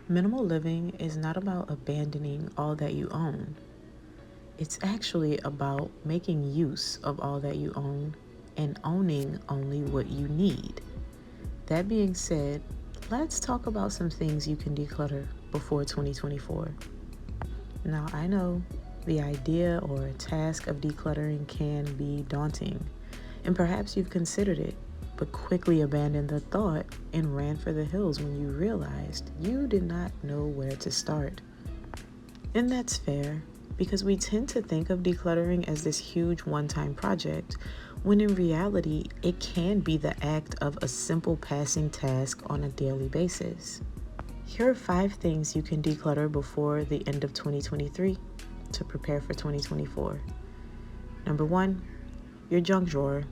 Minimal living is not about abandoning all that you own. It's actually about making use of all that you own and owning only what you need. That being said, let's talk about some things you can declutter before 2024. Now, I know the idea or task of decluttering can be daunting, and perhaps you've considered it, but quickly abandoned the thought and ran for the hills when you realized you did not know where to start. And that's fair, because we tend to think of decluttering as this huge one-time project, when in reality, it can be the act of a simple passing task on a daily basis. Here are 5 things you can declutter before the end of 2023 to prepare for 2024. Number 1, your junk drawer.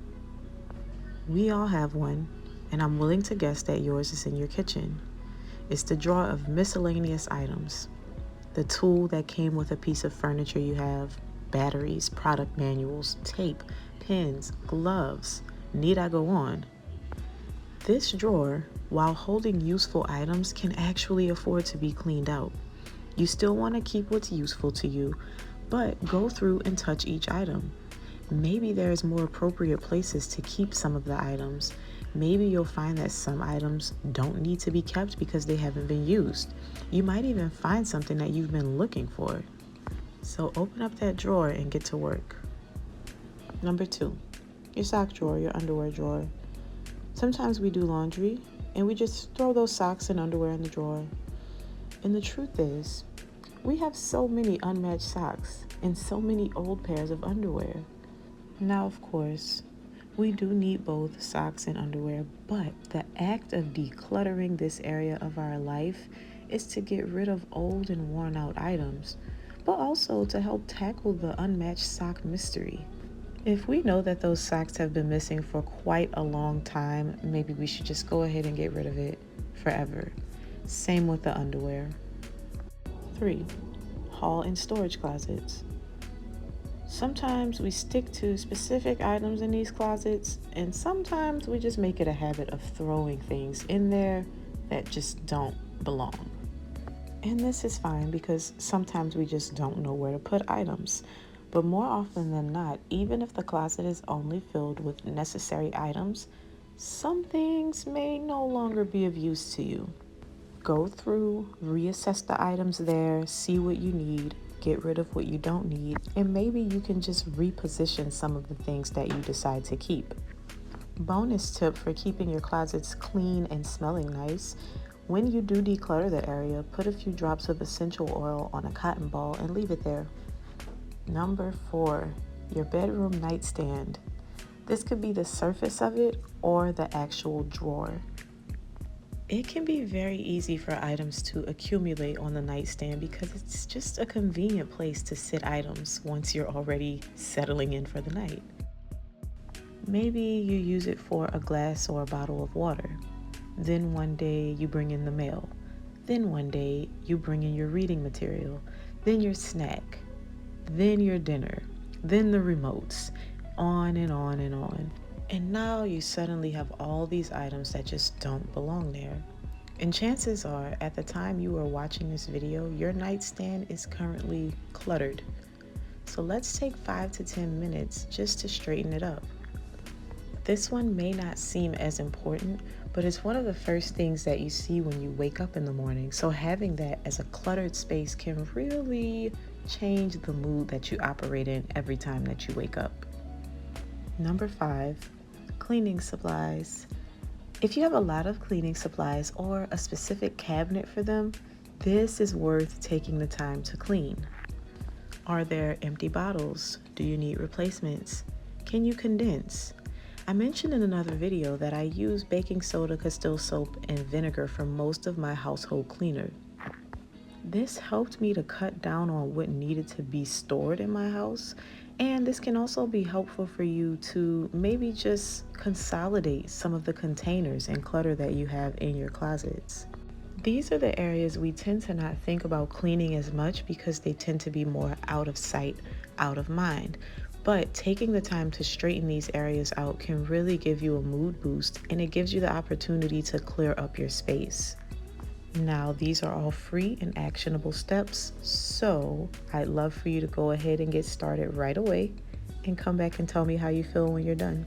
We all have one, and I'm willing to guess that yours is in your kitchen. It's the drawer of miscellaneous items, the tool that came with a piece of furniture you have, batteries, product manuals, tape, pens, gloves. Need I go on? This drawer, while holding useful items, can actually afford to be cleaned out. You still want to keep what's useful to you, but go through and touch each item. Maybe there's more appropriate places to keep some of the items. Maybe you'll find that some items don't need to be kept because they haven't been used. You might even find something that you've been looking for. So open up that drawer and get to work. Number 2, your sock drawer, your underwear drawer. Sometimes we do laundry and we just throw those socks and underwear in the drawer. And the truth is, we have so many unmatched socks and so many old pairs of underwear. Now, of course, we do need both socks and underwear, but the act of decluttering this area of our life is to get rid of old and worn out items, but also to help tackle the unmatched sock mystery. If we know that those socks have been missing for quite a long time, maybe we should just go ahead and get rid of it forever. Same with the underwear. 3, haul and storage closets. Sometimes we stick to specific items in these closets, and sometimes we just make it a habit of throwing things in there that just don't belong. And this is fine because sometimes we just don't know where to put items. But more often than not, even if the closet is only filled with necessary items, some things may no longer be of use to you. Go through, reassess the items there, see what you need, get rid of what you don't need, and maybe you can just reposition some of the things that you decide to keep. Bonus tip for keeping your closets clean and smelling nice: when you do declutter the area, put a few drops of essential oil on a cotton ball and leave it there. Number 4, your bedroom nightstand. This could be the surface of it or the actual drawer. It can be very easy for items to accumulate on the nightstand because it's just a convenient place to sit items once you're already settling in for the night. Maybe you use it for a glass or a bottle of water. Then one day you bring in the mail. Then one day you bring in your reading material. Then your snack. Then your dinner. Then the remotes. On and on and on. And now you suddenly have all these items that just don't belong there. And chances are, at the time you are watching this video, your nightstand is currently cluttered. So let's take 5 to 10 minutes just to straighten it up. This one may not seem as important, but it's one of the first things that you see when you wake up in the morning. So having that as a cluttered space can really change the mood that you operate in every time that you wake up. Number 5, cleaning supplies. If you have a lot of cleaning supplies or a specific cabinet for them, this is worth taking the time to clean. Are there empty bottles? Do you need replacements? Can you condense? I mentioned in another video that I use baking soda, Castile soap, and vinegar for most of my household cleaner. This helped me to cut down on what needed to be stored in my house, and this can also be helpful for you to maybe just consolidate some of the containers and clutter that you have in your closets. These are the areas we tend to not think about cleaning as much because they tend to be more out of sight, out of mind. But taking the time to straighten these areas out can really give you a mood boost, and it gives you the opportunity to clear up your space. Now, these are all free and actionable steps, so I'd love for you to go ahead and get started right away and come back and tell me how you feel when you're done.